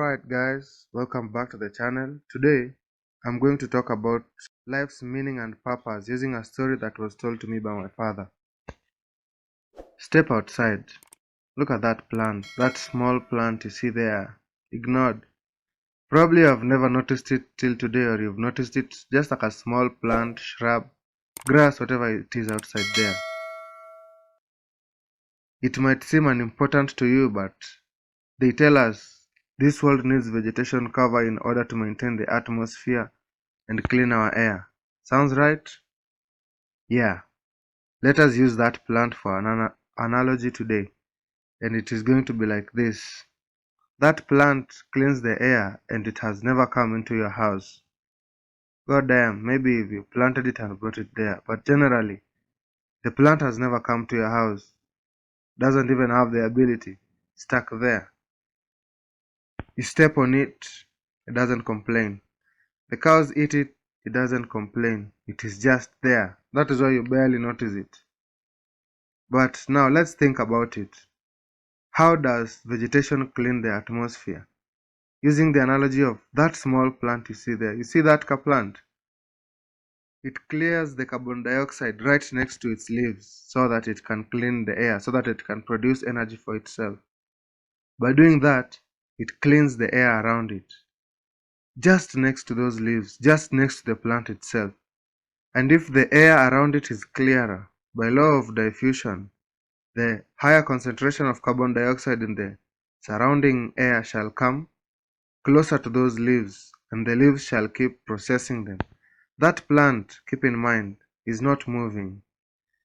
Alright guys, welcome back to the channel. Today, I'm going to talk about life's meaning and purpose using a story that was told to me by my father. Step outside. Look at that plant, that small plant you see there, ignored. Probably you've never noticed it till today, or you've noticed it just like a small plant, shrub, grass, whatever it is outside there. It might seem unimportant to you, but they tell us this world needs vegetation cover in order to maintain the atmosphere and clean our air. Sounds right? Yeah. Let us use that plant for an analogy today, and it is going to be like this. That plant cleans the air and it has never come into your house. God damn, maybe if you planted it and brought it there, but generally, the plant has never come to your house, doesn't even have the ability, stuck there. You step on it, it doesn't complain. The cows eat it, it doesn't complain. It is just there. That is why you barely notice it. But now let's think about it. How does vegetation clean the atmosphere? Using the analogy of that small plant you see there. You see that plant? It clears the carbon dioxide right next to its leaves so that it can clean the air, so that it can produce energy for itself. By doing that, it cleans the air around it. Just next to those leaves, just next to the plant itself. And if the air around it is clearer, by law of diffusion, the higher concentration of carbon dioxide in the surrounding air shall come closer to those leaves, and the leaves shall keep processing them. That plant, keep in mind, is not moving,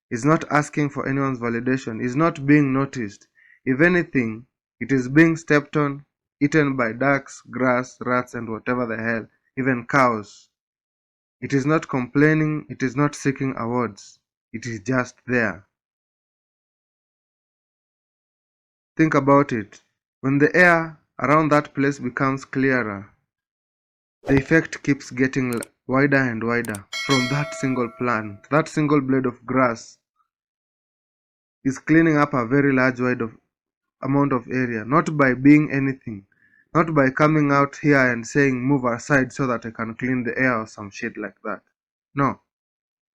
is not asking for anyone's validation, is not being noticed. If anything, it is being stepped on, eaten by ducks, grass, rats, and whatever the hell, even cows. It is not complaining, it is not seeking awards, it is just there. Think about it. When the air around that place becomes clearer, the effect keeps getting wider and wider from that single plant. That single blade of grass is cleaning up a very large amount of area, not by being anything, not by coming out here and saying move aside so that I can clean the air or some shit like that. No.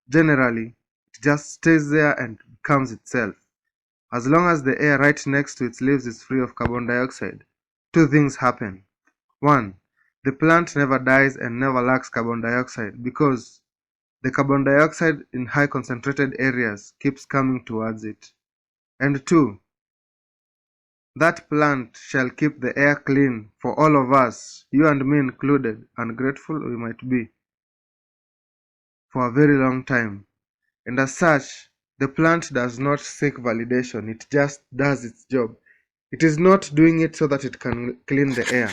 Generally, it just stays there and becomes itself. As long as the air right next to its leaves is free of carbon dioxide, two things happen. One, the plant never dies and never lacks carbon dioxide because the carbon dioxide in high concentrated areas keeps coming towards it. And two, that plant shall keep the air clean for all of us, you and me included, ungrateful we might be, for a very long time. And as such, the plant does not seek validation, it just does its job. It is not doing it so that it can clean the air.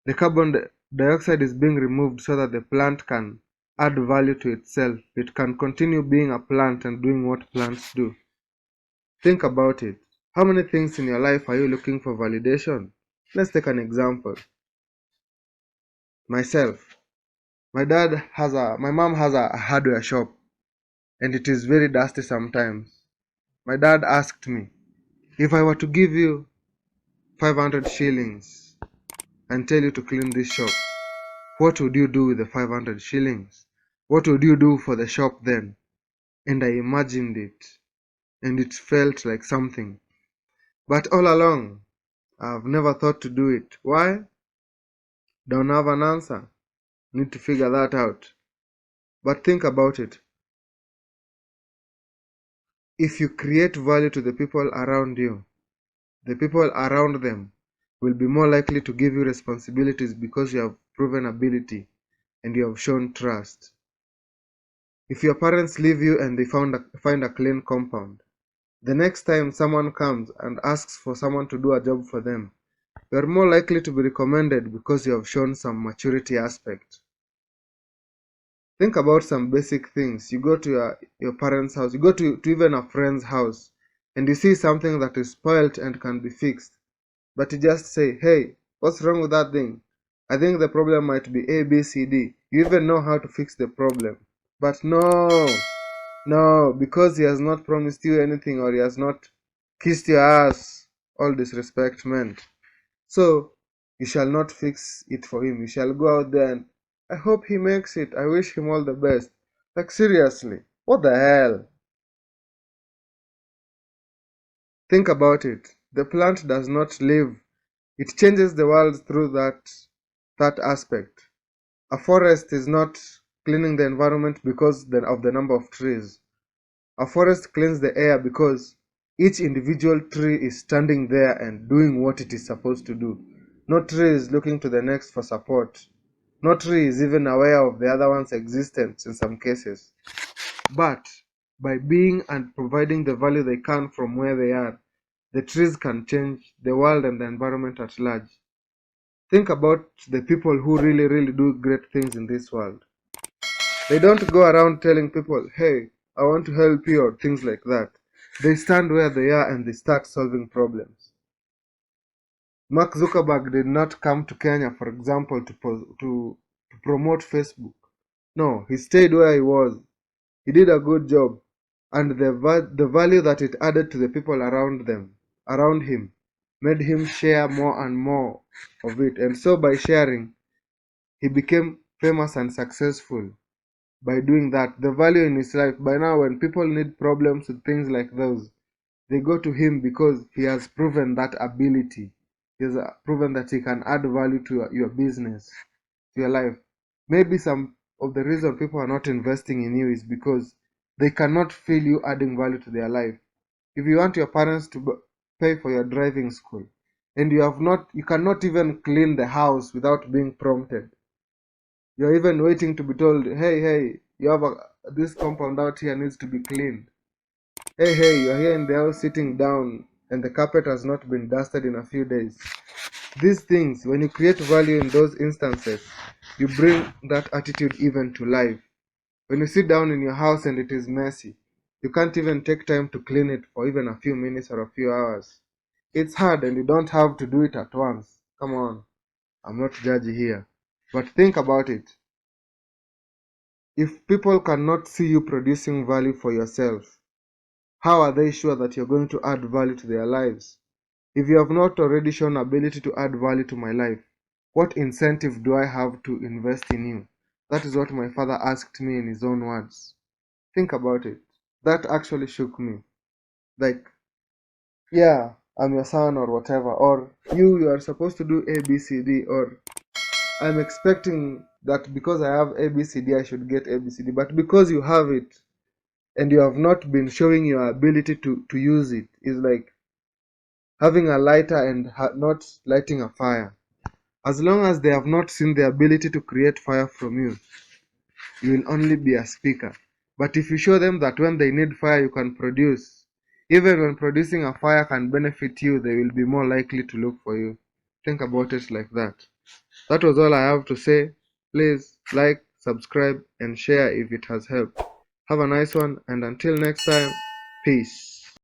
The carbon dioxide is being removed so that the plant can add value to itself. It can continue being a plant and doing what plants do. Think about it. How many things in your life are you looking for validation? Let's take an example. Myself. My mom has a hardware shop, and it is very dusty sometimes. My dad asked me, if I were to give you 500 shillings and tell you to clean this shop, what would you do with the 500 shillings? What would you do for the shop then? And I imagined it, and it felt like something. But all along, I've never thought to do it. Why? Don't have an answer. Need to figure that out. But think about it. If you create value to the people around you, the people around them will be more likely to give you responsibilities because you have proven ability and you have shown trust. If your parents leave you and they find a clean compound, the next time someone comes and asks for someone to do a job for them, you are more likely to be recommended because you have shown some maturity aspect. Think about some basic things. You go to your parents' house, you go to even a friend's house, and you see something that is spoiled and can be fixed. But you just say, hey, what's wrong with that thing? I think the problem might be A, B, C, D. You even know how to fix the problem. But no, because he has not promised you anything or he has not kissed your ass, all disrespect meant. So, You shall not fix it for him. You shall go out there and I hope he makes it. I wish him all the best. Like, seriously, what the hell? Think about it. The plant does not live. It changes the world through that aspect. A forest is not cleaning the environment because of the number of trees. A forest cleans the air because each individual tree is standing there and doing what it is supposed to do. No tree is looking to the next for support. No tree is even aware of the other one's existence in some cases. But by being and providing the value they can from where they are, the trees can change the world and the environment at large. Think about the people who really, really do great things in this world. They don't go around telling people, hey, I want to help you or things like that. They stand where they are and they start solving problems. Mark Zuckerberg did not come to Kenya, for example, to promote Facebook. No, he stayed where he was. He did a good job. And the value that it added to the people around him, made him share more and more of it. And so by sharing, he became famous and successful. By doing that, the value in his life, by now when people need problems with things like those, they go to him because he has proven that ability. He has proven that he can add value to your business, to your life. Maybe some of the reason people are not investing in you is because they cannot feel you adding value to their life. If you want your parents to pay for your driving school and you cannot even clean the house without being prompted. You're even waiting to be told, hey, you have this compound out here needs to be cleaned. Hey, you're here in the house sitting down and the carpet has not been dusted in a few days. These things, when you create value in those instances, you bring that attitude even to life. When you sit down in your house and it is messy, you can't even take time to clean it for even a few minutes or a few hours. It's hard and you don't have to do it at once. Come on, I'm not judgy here. But think about it. If people cannot see you producing value for yourself, how are they sure that you're going to add value to their lives? If you have not already shown ability to add value to my life, what incentive do I have to invest in you? That is what my father asked me in his own words. Think about it. That actually shook me. Like, yeah, I'm your son or whatever, or you are supposed to do A, B, C, D, or I'm expecting that because I have A, B, C, D, I should get A, B, C, D, but because you have it, and you have not been showing your ability to use it, is like having a lighter and not lighting a fire. As long as they have not seen the ability to create fire from you, you will only be a speaker. But if you show them that when they need fire, you can produce, even when producing a fire can benefit you, they will be more likely to look for you. Think about it like that. That was all I have to say. Please like, subscribe, and share if it has helped. Have a nice one, and until next time, peace.